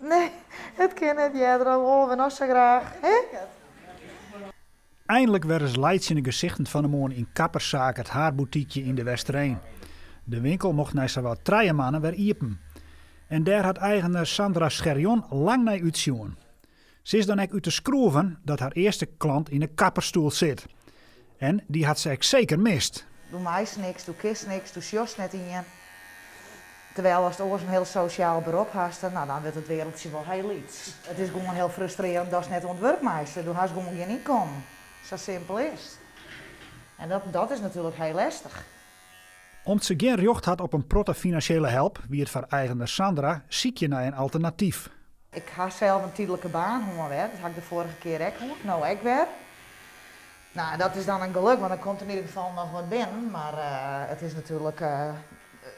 Nee, het kan niet. Ja, dat willen we nog zo graag. Hè? Eindelijk werden ze leids in de gezichten van de man in kapperszaak het haarboutiekje in de Westereen. De winkel mocht na zowat 3 maanden weer iepen. En daar had eigenaar Sandra Scherjon lang naar uitzien. Ze is dan ook uit de schroeven dat haar eerste klant in een kapperstoel zit. En die had ze ook zeker mist. Doe meis niks, doe kist niks, doe sjos net in. Terwijl als het oors een heel sociaal beroep hast, nou dan wordt het wereldje wel heel iets. Het is gewoon heel frustrerend dat je net ontwerpmeester. Doe haast gewoon hier niet komen. Zo simpel is het. En dat is natuurlijk heel lastig. Omdat ze geen recht had op een protte financiële help, wie het voor eigenaar Sandra, ziek je naar een alternatief. Ik had zelf een tijdelijke baan, hoe weer. Dat had ik de vorige keer ook gehad. Nou, ik weer. Nou, dat is dan een geluk, want er komt in ieder geval nog wat binnen. Maar het is natuurlijk,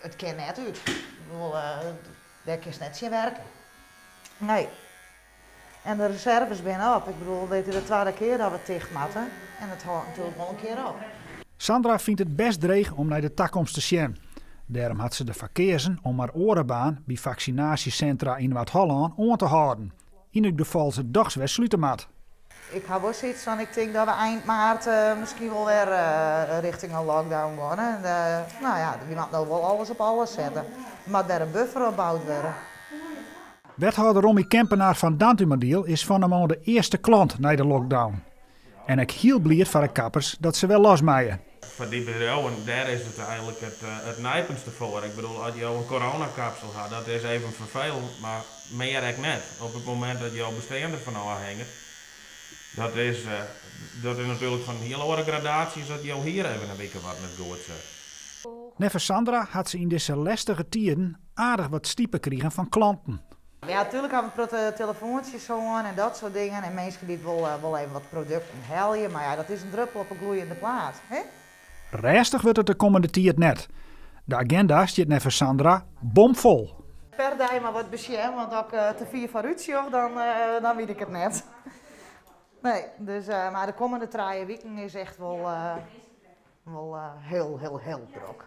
het kan net uit. Ik bedoel, daar kun je net zien werken. Nee. En de reserves binnen op. Ik bedoel, dit is de tweede keer dat we dicht moeten. En het houdt natuurlijk wel een keer op. Sandra vindt het best dreig om naar de toekomst te zien. Daarom had ze de verkeersen om haar orenbaan bij vaccinatiecentra in Noord-Holland aan te houden. In het geval ze dags weer sluiten moet. Ik heb wel zoiets van, ik denk dat we eind maart misschien wel weer richting een lockdown gaan. En, nou ja, je moet nou wel alles op alles zetten. Er moet weer een buffer opgebouwd worden. Wethouder Romy Kempenaar van Dantumadiel is van hem al de eerste klant na de lockdown. En ik heel blij voor de kappers dat ze wel losmaaien. Voor die bedrijven, daar is het eigenlijk het nijpendste voor. Ik bedoel, als je een coronakapsel had, dat is even vervelend, maar meer ik net. Op het moment dat jouw besteden van afhangt, dat is natuurlijk van hele andere gradaties dat jou hier even een week wat met goed zit. Never Sandra had ze in deze lastige tijden aardig wat stiepen kregen van klanten. Ja, natuurlijk hebben we telefoontjes zo aan en dat soort dingen. En mensen die wel even wat producten heljen, maar ja, dat is een druppel op een gloeiende plaat. Hè? Restig wordt het de komende tijd net. De agenda staat never Sandra bomvol. Per dag maar wat beschermd, want als ik te veel vooruit zie, dan weet ik het net. Nee, dus, maar de komende 3 weken is echt wel heel druk.